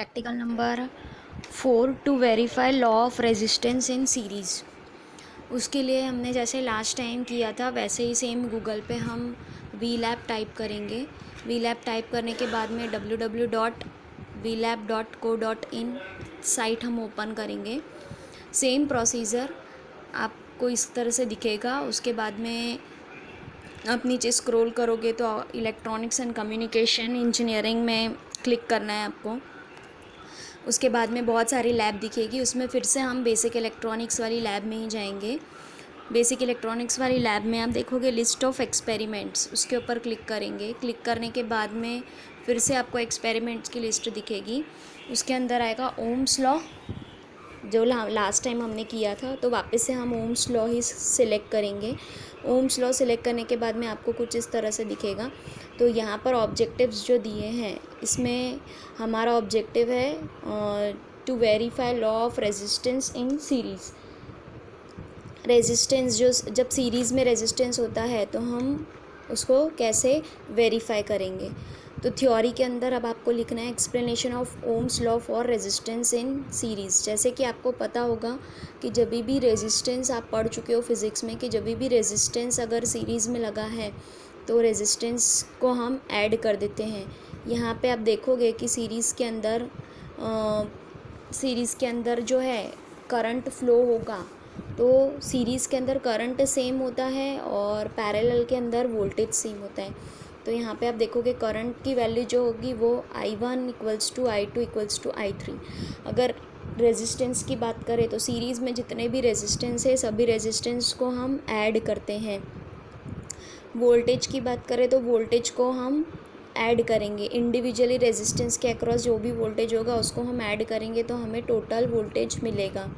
Practical number 4 to verify law of resistance in series. उसके लिए हमने जैसे लास्ट टाइम किया था वैसे ही सेम गूगल पे हम वी लैब टाइप करेंगे। वी लैब टाइप करने के बाद में www.vlab.co.in साइट हम ओपन करेंगे। सेम प्रोसीजर आपको इस तरह से दिखेगा। उसके बाद में आप नीचे स्क्रॉल करोगे तो इलेक्ट्रॉनिक्स एंड कम्युनिकेशन इंजीनियरिंग में क्लिक करना है आपको। उसके बाद में बहुत सारी लैब दिखेगी, उसमें फिर से हम बेसिक इलेक्ट्रॉनिक्स वाली लैब में ही जाएंगे। बेसिक इलेक्ट्रॉनिक्स वाली लैब में आप देखोगे लिस्ट ऑफ एक्सपेरिमेंट्स, उसके ऊपर क्लिक करेंगे। क्लिक करने के बाद में फिर से आपको एक्सपेरिमेंट्स की लिस्ट दिखेगी। उसके अंदर आएगा ओम्स लॉ, जो लास्ट टाइम हमने किया था, तो वापस से हम ओम्स लॉ ही सिलेक्ट करेंगे। ओम्स लॉ सिलेक्ट करने के बाद में आपको कुछ इस तरह से दिखेगा। तो यहाँ पर ऑब्जेक्टिव्स जो दिए हैं, इसमें हमारा ऑब्जेक्टिव है to verify law of resistance in series. Resistance जो जब सीरीज़ में रेजिस्टेंस होता है तो हम उसको कैसे वेरीफाई करेंगे। तो थ्योरी के अंदर अब आपको लिखना है explanation of Ohm's law for resistance in series. जैसे कि आपको पता होगा कि जब भी रेजिस्टेंस आप पढ़ चुके हो फिज़िक्स में कि जब भी रेजिस्टेंस अगर सीरीज़ में लगा है तो रेजिस्टेंस को हम ऐड कर देते हैं। यहाँ पे आप देखोगे कि सीरीज़ के अंदर जो है करंट फ्लो होगा, तो सीरीज़ के अंदर करंट सेम होता है और पैरेलल के अंदर वोल्टेज सेम होता है। तो यहाँ पे आप देखोगे करंट की वैल्यू जो होगी वो I1 = I2 = I3। अगर रेजिस्टेंस की बात करें तो सीरीज़ में जितने भी रेजिस्टेंस है सभी रेजिस्टेंस को हम ऐड करते हैं। वोल्टेज की बात करें तो वोल्टेज को हम ऐड करेंगे इंडिविजुअली। रेजिस्टेंस के अक्रॉस जो भी वोल्टेज होगा उसको हम ऐड करेंगे तो हमें टोटल वोल्टेज मिलेगा।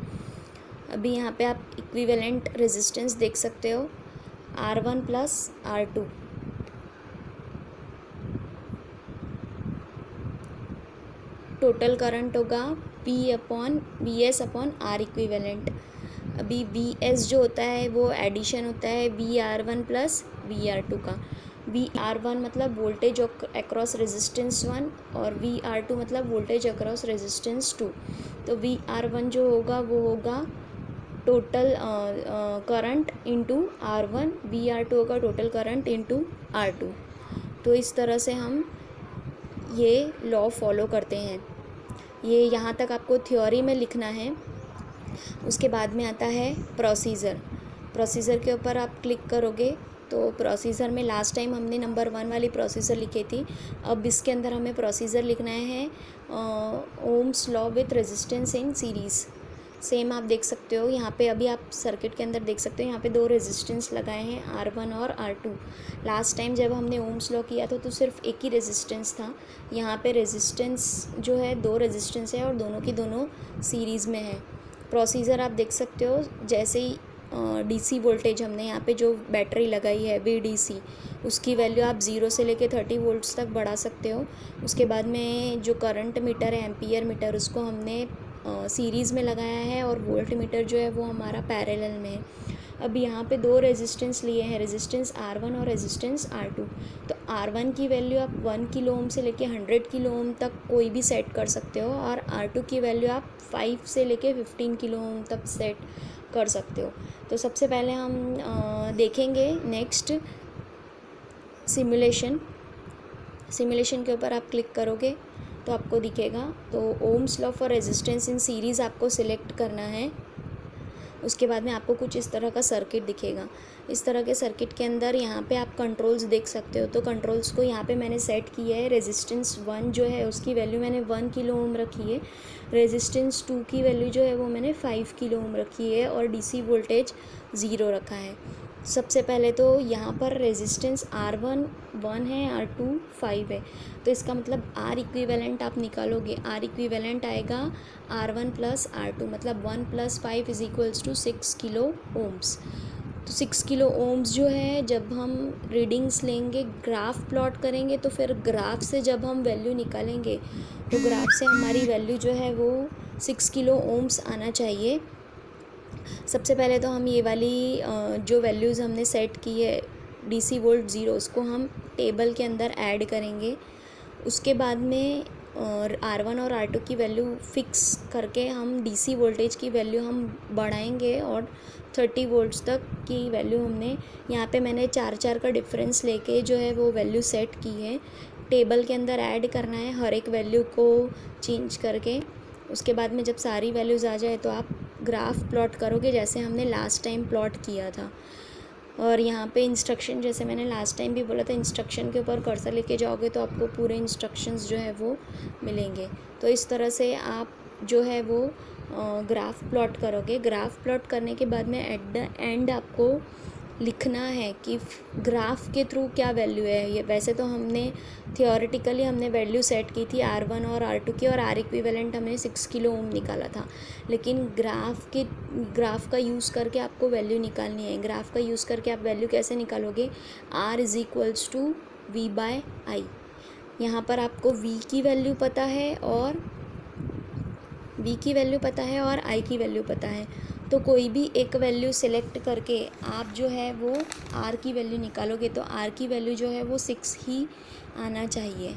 अभी यहाँ पे आप इक्विवेलेंट रेजिस्टेंस देख सकते हो, R1 + R2। टोटल करंट होगा P/VS/R इक्विवेलेंट। अभी VS जो होता है वो एडिशन होता है VR1 + VR2 का। VR1 मतलब वोल्टेज अक्रॉस रेजिस्टेंस 1 और VR2 मतलब वोल्टेज अक्रॉस रेजिस्टेंस 2। तो VR1 जो होगा वो होगा total current into R1, VR2 होगा टोटल करंट इंटू R2। तो इस तरह से हम ये लॉ फॉलो करते हैं। ये यहाँ तक आपको थ्योरी में लिखना है। उसके बाद में आता है प्रोसीजर। प्रोसीजर के ऊपर आप क्लिक करोगे तो प्रोसीजर में लास्ट टाइम हमने नंबर 1 वाली प्रोसीजर लिखी थी। अब इसके अंदर हमें प्रोसीजर लिखना है Ohm's law with resistance in series. Same आप देख सकते हो यहाँ पे, अभी आप सर्किट के अंदर देख सकते हो यहाँ पे 2 रेजिस्टेंस लगाए हैं R1 और R2। लास्ट टाइम जब हमने ओम्स लॉ किया था तो सिर्फ एक ही रेजिस्टेंस था। यहाँ पे रेजिस्टेंस जो है 2 रेजिस्टेंस है और दोनों की दोनों सीरीज़ में है। प्रोसीजर आप देख सकते हो, जैसे ही DC वोल्टेज हमने यहाँ पे जो बैटरी लगाई है VDC, उसकी वैल्यू आप 0 से लेके 30 वोल्ट्स तक बढ़ा सकते हो। उसके बाद में जो करंट मीटर है एम्पियर मीटर, उसको हमने सीरीज़ में लगाया है और वोल्ट मीटर जो है वो हमारा पैरेलल में है। अब यहाँ पे 2 रेजिस्टेंस लिए हैं, रेजिस्टेंस R1 और रेजिस्टेंस R2। तो R1 की वैल्यू आप 1 किलो ओम से लेके 100 किलो ओम तक कोई भी सेट कर सकते हो और R2 की वैल्यू आप 5 से लेके 15 किलो ओम तक सेट कर सकते हो। तो सबसे पहले हम देखेंगे नेक्स्ट सिमुलेशन के ऊपर आप क्लिक करोगे तो आपको दिखेगा। तो Ohm's law for resistance in series आपको सिलेक्ट करना है। उसके बाद में आपको कुछ इस तरह का सर्किट दिखेगा। इस तरह के सर्किट के अंदर यहाँ पे आप कंट्रोल्स देख सकते हो। तो कंट्रोल्स को यहाँ पे मैंने सेट किया है। रेजिस्टेंस 1 जो है उसकी वैल्यू मैंने 1 किलो ओम रखी है। रेजिस्टेंस 2 की वैल्यू जो है वो मैंने 5 किलो ओम रखी है और DC वोल्टेज 0 रखा है। सबसे पहले तो यहाँ पर रेजिस्टेंस R1 1 है, R2 5 है। तो इसका मतलब R इक्विवेलेंट आप निकालोगे, R इक्विवेलेंट आएगा R1 + R2, मतलब 1 + 5 = 6 किलो ओम्स। तो 6 किलो ओम्स जो है जब हम रीडिंग्स लेंगे, ग्राफ प्लॉट करेंगे, तो फिर ग्राफ से जब हम वैल्यू निकालेंगे तो ग्राफ से हमारी वैल्यू जो है वो 6 किलो ओम्स आना चाहिए। सबसे पहले तो हम ये वाली जो वैल्यूज़ हमने सेट की है DC वोल्ट 0, उसको हम टेबल के अंदर ऐड करेंगे। उसके बाद में और R1 और R2 की वैल्यू फिक्स करके हम DC वोल्टेज की वैल्यू हम बढ़ाएंगे और 30 वोल्ट्स तक की वैल्यू हमने यहाँ पे मैंने 4 का डिफरेंस लेके जो है वो वैल्यू सेट की है। टेबल के अंदर ऐड करना है हर एक वैल्यू को चेंज करके। उसके बाद में जब सारी वैल्यूज़ आ जाए तो आप ग्राफ प्लॉट करोगे जैसे हमने लास्ट टाइम प्लॉट किया था। और यहाँ पे इंस्ट्रक्शन जैसे मैंने लास्ट टाइम भी बोला था, इंस्ट्रक्शन के ऊपर कर्सर लेके जाओगे तो आपको पूरे इंस्ट्रक्शंस जो है वो मिलेंगे। तो इस तरह से आप जो है वो ग्राफ प्लॉट करोगे। ग्राफ प्लॉट करने के बाद में एट द एंड आपको लिखना है कि ग्राफ के थ्रू क्या वैल्यू है। ये वैसे तो हमने थियोरेटिकली हमने वैल्यू सेट की थी R1 और R2 की, और R इक्विवेलेंट हमने 6 किलो ओम निकाला था। लेकिन ग्राफ का यूज़ करके आपको वैल्यू निकालनी है। ग्राफ का यूज़ करके आप वैल्यू कैसे निकालोगे? R = V/I। यहाँ पर आपको V की वैल्यू पता है और I की वैल्यू पता है। तो कोई भी एक वैल्यू सिलेक्ट करके आप जो है वो R की वैल्यू निकालोगे तो R की वैल्यू जो है वो 6 ही आना चाहिए।